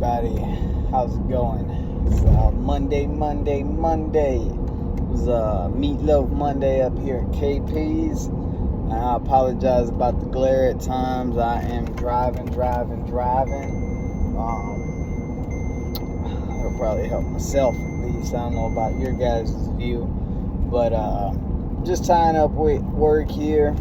everybody. How's it going? It's Monday. It was Meatloaf Monday up here at KP's. I apologize about the glare at times. I am driving. That'll probably help myself at least. I don't know about your guys' view. But just tying up with work here.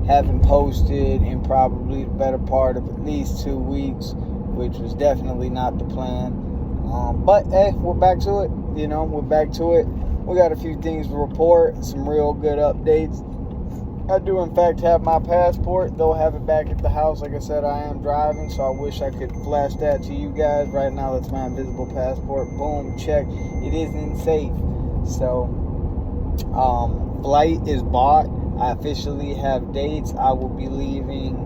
Haven't posted in probably the better part of at least 2 weeks, which was definitely not the plan. But hey, we're back to it. We're back to it. We got a few things to report, some real good updates. I do in fact have my passport, though I have it back at the house. Like I said, I am driving, so I wish I could flash that to you guys. Right now, that's my invisible passport. Boom, check. It isn't safe. So, flight is bought. I officially have dates. I will be leaving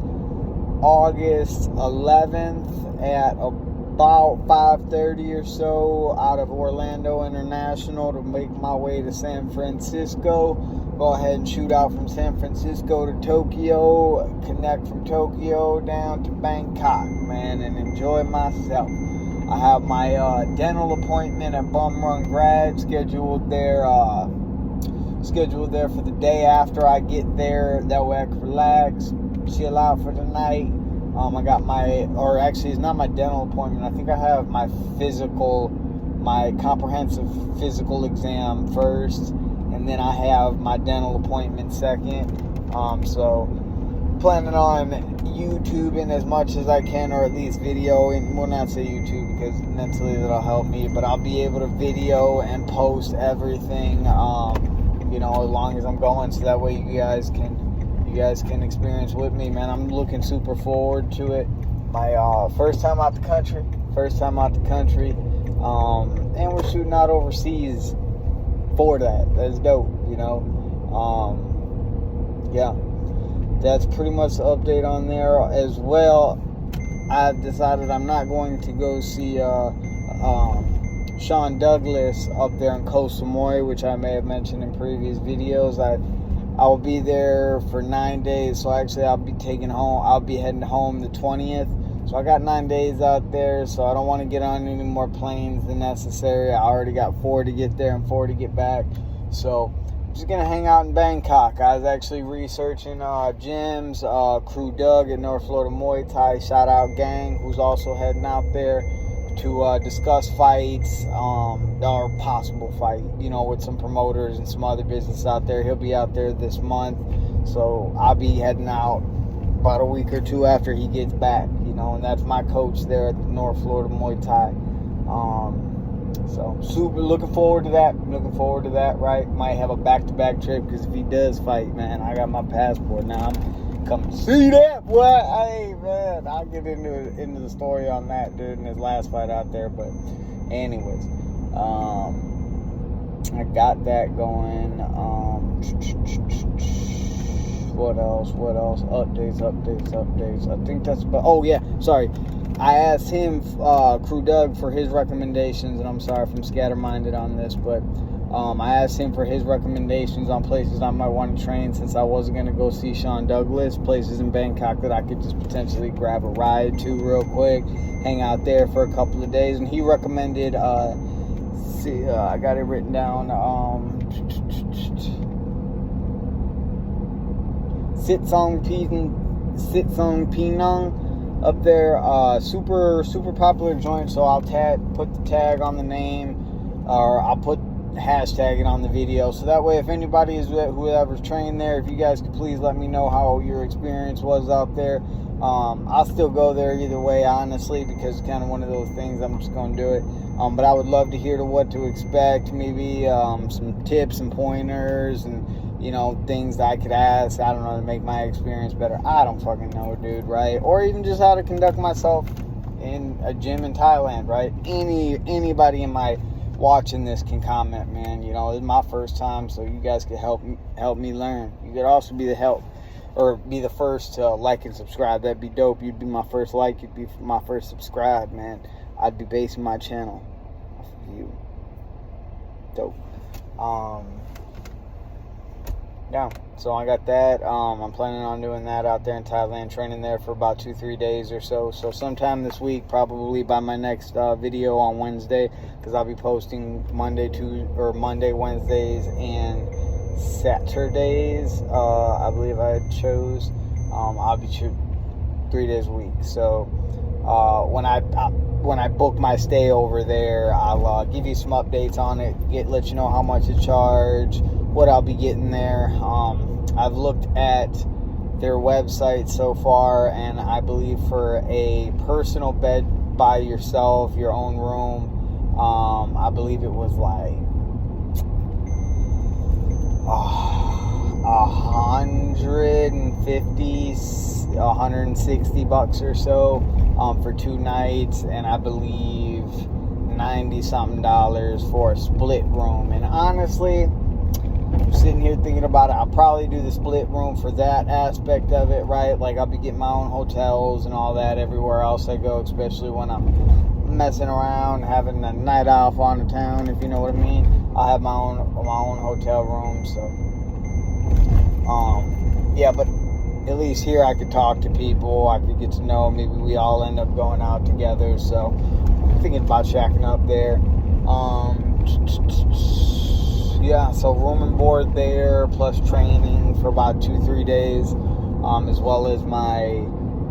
August 11th at about 5:30 or so out of Orlando International to make my way to San Francisco. Go ahead and shoot out from San Francisco to Tokyo, connect from Tokyo down to Bangkok, man, and enjoy myself. I have my dental appointment at Bum Run Grad scheduled there for the day after I get there. That way I can relax, chill out for the night. I got it's not my dental appointment. I think I have my comprehensive physical exam first, and then I have my dental appointment second. So planning on YouTubing as much as I can, or at least video, and we'll not say YouTube because mentally that'll help me, but I'll be able to video and post everything, as long as I'm going, so that way you guys can experience with me, man. I'm looking super forward to it. My first time out the country, and we're shooting out overseas for that. That's dope, yeah, that's pretty much the update on there. As well, I've decided I'm not going to go see Sean Douglas up there in Koh Samui, which I may have mentioned in previous videos. I will be there for 9 days, so actually I'll be heading home the 20th. So I got 9 days out there, so I don't want to get on any more planes than necessary. I already got 4 to get there and 4 to get back. So I'm just going to hang out in Bangkok. I was actually researching gyms, Crew Doug at North Florida Muay Thai, shout out gang, who's also heading out there to discuss fights, or possible fight, with some promoters and some other business out there. He'll be out there this month, so I'll be heading out about a week or two after he gets back, and that's my coach there at the North Florida Muay Thai. So super looking forward to that, right? Might have a back-to-back trip, because if he does fight, man, I got my passport now. I'm coming to see that, boy. Hey, man, I'll get into the story on that, dude, in his last fight out there. But anyways, I got that going. What else? Updates. I think that's about... Oh, yeah, sorry. I asked him, Crew Doug, for his recommendations, and I'm sorry if I'm scatterminded on this, but I asked him for his recommendations on places I might want to train, since I wasn't going to go see Sean Douglas, places in Bangkok that I could just potentially grab a ride to real quick, hang out there for a couple of days. And he recommended, I got it written down, Sitsong Pinang up there, super popular joint. So I'll put the tag on the name, or I'll put hashtag it on the video, so that way if anybody whoever's trained there, if you guys could please let me know how your experience was out there. I'll still go there either way, honestly, because it's kind of one of those things. I'm just going to do it, but I would love to hear what to expect, maybe some tips and pointers, and things I could ask, I don't know, to make my experience better. I don't fucking know, dude, right? Or even just how to conduct myself in a gym in Thailand, right? Anybody in my watching this can comment, man. This is my first time, so you guys could help me learn. You could also be the first to like and subscribe. That'd be dope. You'd be my first like, you'd be my first subscribe, man. I'd be basing my channel off of you. Dope. yeah, so I got that. I'm planning on doing that out there in Thailand, training there for about 2-3 days or so. So sometime this week, probably by my next video on Wednesday, because I'll be posting Monday, Wednesdays, and Saturdays. I believe I chose. I'll be 3 days a week. So when I book my stay over there, I'll give you some updates on it. Let you know how much to charge, what I'll be getting there. I've looked at their website so far, and I believe for a personal bed by yourself, your own room, I believe it was like $160 or so for 2 nights, and I believe $90-something for a split room. And honestly, I'm sitting here thinking about it, I'll probably do the split room for that aspect of it, right? Like, I'll be getting my own hotels and all that everywhere else I go, especially when I'm messing around, having a night off on the town, if you know what I mean. I'll have my own hotel room. So yeah, but at least here I could talk to people, I could get to know, maybe we all end up going out together. So I'm thinking about shacking up there. Yeah, so room and board there, plus training for about 2-3 days, as well as my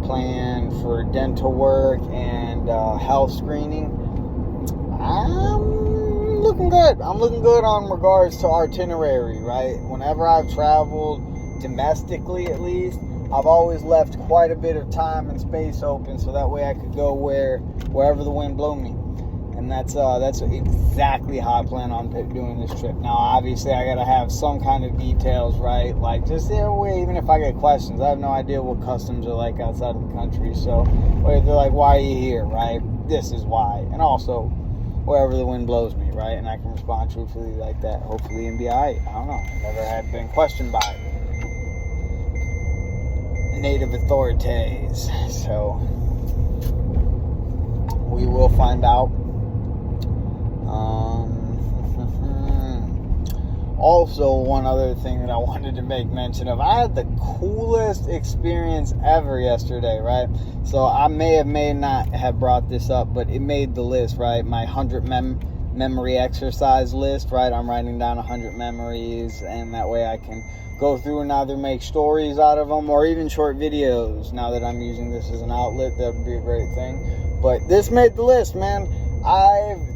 plan for dental work and health screening. I'm looking good. I'm looking good on regards to itinerary, right? Whenever I've traveled domestically, at least, I've always left quite a bit of time and space open, so that way I could go wherever the wind blow me. And that's exactly how I plan on doing this trip. Now, obviously, I gotta have some kind of details, right? Like, just that way, even if I get questions, I have no idea what customs are like outside of the country. So, they're like, "Why are you here?" Right? This is why. And also, wherever the wind blows me, right? And I can respond truthfully like that, hopefully, and be alright. I don't know. Never had been questioned by native authorities. So, we will find out. Also, one other thing that I wanted to make mention of, I had the coolest experience ever yesterday, right? So I may not have brought this up, but it made the list, right? My 100 memory exercise list, right? I'm writing down 100 memories, and that way I can go through and either make stories out of them or even short videos. Now that I'm using this as an outlet, that would be a great thing. But this made the list, man. I've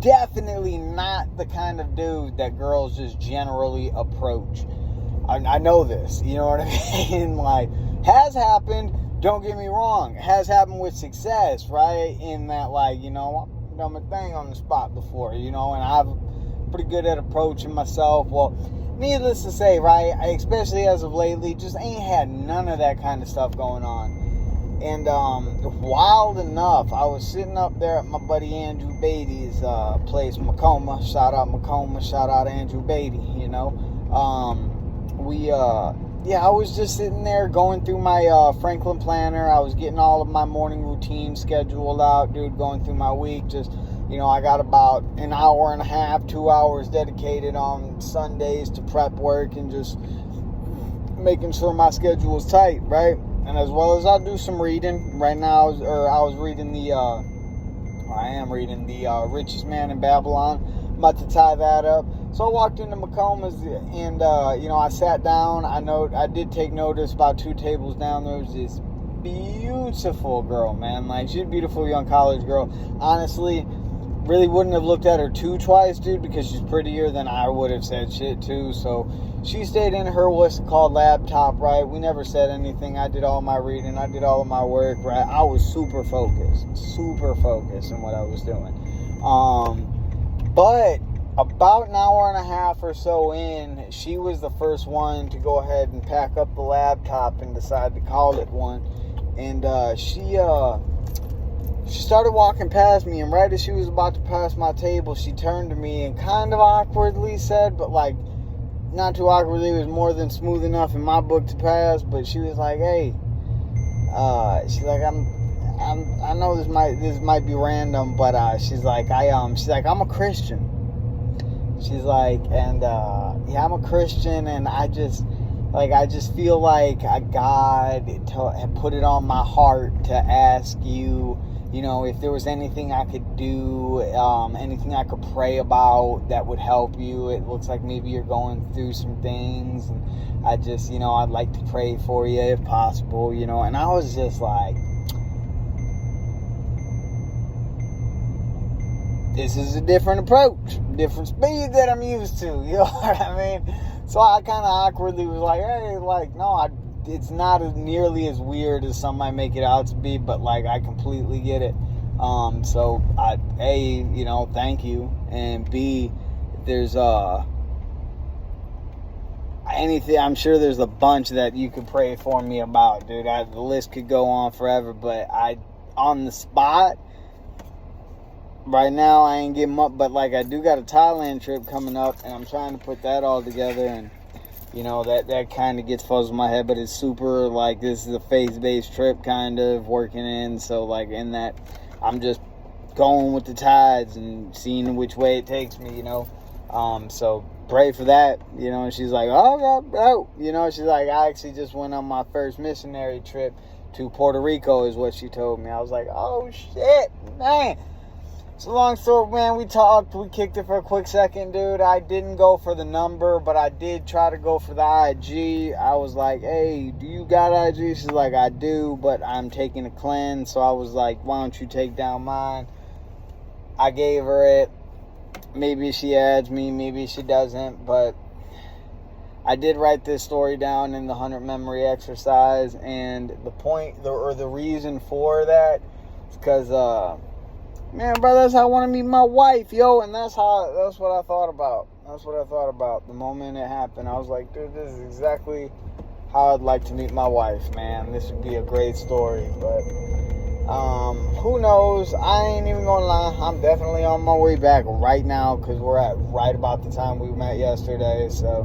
definitely not the kind of dude that girls just generally approach. I know this, you know what I mean? Like, has happened, don't get me wrong, has happened with success, right? In that, like, you know, I've done my thing on the spot before, you know, and I'm pretty good at approaching myself. Well, needless to say, right, I, especially as of lately, just ain't had none of that kind of stuff going on. And wild enough, I was sitting up there at my buddy Andrew Beatty's place, Macoma. Shout out Macoma, shout out Andrew Beatty, you know. I was just sitting there going through my Franklin planner. I was getting all of my morning routine scheduled out, dude, going through my week. Just, you know, I got about an hour and a half, 2 hours dedicated on Sundays to prep work and just making sure my schedule is tight, right? And as well as I'll do some reading. Right now, I am reading the Richest Man in Babylon. I'm about to tie that up. So I walked into Macoma's and, you know, I sat down. I did take notice about 2 tables down. There was this beautiful girl, man. Like, she's a beautiful young college girl. Honestly, really wouldn't have looked at her twice, dude, because she's prettier than I would have said shit to. So she stayed in her what's called laptop, right? We never said anything. I did all my reading. I did all of my work, right? I was super focused in what I was doing. But about an hour and a half or so in, she was the first one to go ahead and pack up the laptop and decide to call it one. And she started walking past me, and right as she was about to pass my table, she turned to me and kind of awkwardly said, but like not too awkwardly, it was more than smooth enough in my book to pass, but she was like, "Hey," she's like, I know this might be random, but she's like, I'm a Christian. She's like, and yeah, I'm a Christian, and I just feel like God had put it on my heart to ask you, if there was anything I could do, anything I could pray about that would help you. It looks like maybe you're going through some things, and I just, I'd like to pray for you if possible, and I was just like, this is a different approach, different speed that I'm used to, you know what I mean? So I kind of awkwardly was like, hey, like, no, it's not nearly as weird as some might make it out to be, but, like, I completely get it. So, A, thank you, and B, there's, anything, I'm sure there's a bunch that you could pray for me about, dude. The list could go on forever, but on the spot, right now, I ain't getting up, but, like, I do got a Thailand trip coming up, and I'm trying to put that all together, and, that kind of gets fuzzled in my head, but it's super, like, this is a faith-based trip, kind of, working in, so, like, in that, I'm just going with the tides and seeing which way it takes me, so pray for that, and she's like, oh, she's like, I actually just went on my first missionary trip to Puerto Rico, is what she told me. I was like, oh, shit, man. So long story, man, we talked, we kicked it for a quick second, dude. I didn't go for the number, but I did try to go for the IG. I was like, hey, do you got IG? She's like, I do, but I'm taking a cleanse. So I was like, why don't you take down mine? I gave her it. Maybe she adds me, maybe she doesn't, but I did write this story down in the 100 memory exercise, and the point, or the reason for that is because, man, bro, that's how I want to meet my wife, yo, and that's what I thought about. That's what I thought about the moment it happened. I was like, dude, this is exactly how I'd like to meet my wife, man. This would be a great story, but, who knows? I ain't even gonna lie. I'm definitely on my way back right now, because we're at right about the time we met yesterday, so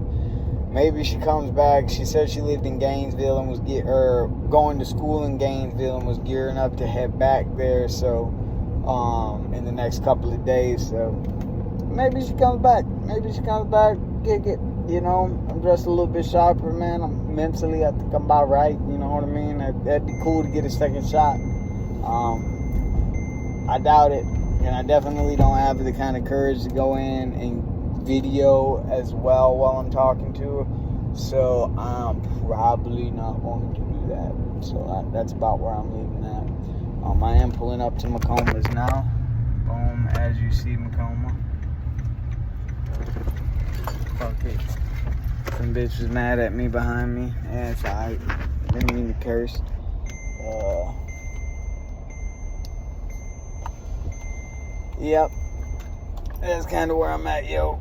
maybe she comes back. She said she lived in Gainesville and was going to school in Gainesville and was gearing up to head back there, so in the next couple of days, so maybe she comes back, kick it, I'm dressed a little bit sharper, man. I'm mentally, I think I'm about right, you know what I mean? That'd be cool to get a second shot. I doubt it, and I definitely don't have the kind of courage to go in and video as well while I'm talking to her, so I'm probably not going to do that, so that's about where I'm leaving at. I am pulling up to Macoma's now. Boom, as you see, Macoma. Fuck it. Some bitch was mad at me behind me. Yeah, it's alright. Didn't mean to curse. Yep. That's kind of where I'm at, yo.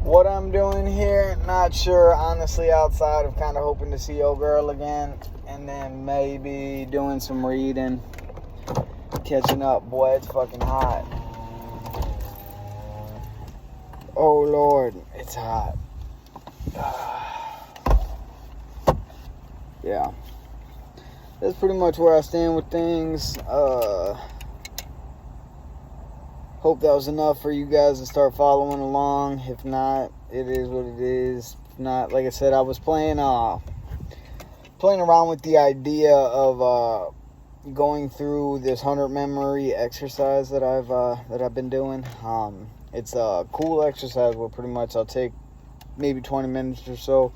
What I'm doing here, not sure, honestly, outside of kind of hoping to see old girl again, and then maybe doing some reading, catching up. Boy, it's fucking hot. Oh Lord, it's hot. Yeah, that's pretty much where I stand with things. Hope that was enough for you guys to start following along. If not, it is what it is. If not, like I said, I was playing around with the idea of going through this 100 memory exercise that I've been doing. It's a cool exercise where pretty much I'll take maybe 20 minutes or so,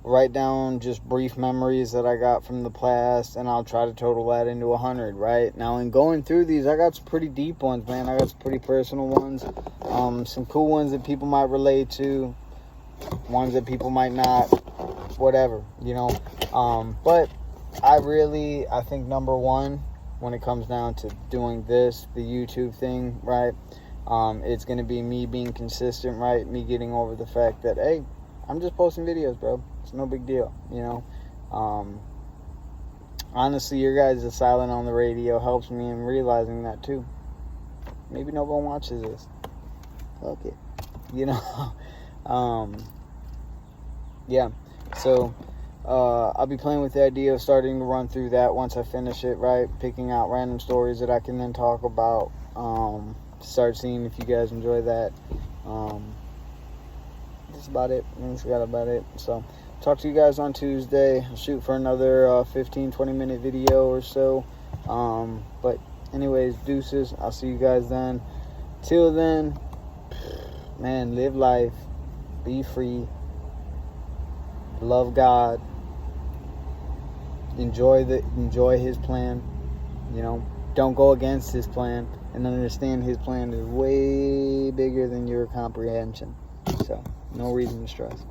write down just brief memories that I got from the past, and I'll try to total that into 100, right? Now, in going through these, I got some pretty deep ones, man. I got some pretty personal ones, some cool ones that people might relate to, ones that people might not, whatever, but I think number one, when it comes down to doing this, the YouTube thing, right, it's going to be me being consistent, right, me getting over the fact that, hey, I'm just posting videos, bro. It's no big deal, honestly, your guys' silent on the radio helps me in realizing that too. Maybe no one watches this. Fuck it. Yeah. So, I'll be playing with the idea of starting to run through that once I finish it, right? Picking out random stories that I can then talk about. start seeing if you guys enjoy that. That's about it. That's about it. So, talk to you guys on Tuesday. I'll shoot for another 15-20 minute video or so. But anyways, deuces. I'll see you guys then. Till then, man, live life, be free, love God, enjoy His plan. You know, don't go against His plan, and understand His plan is way bigger than your comprehension. So, no reason to stress.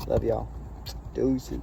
Love y'all. Deuces.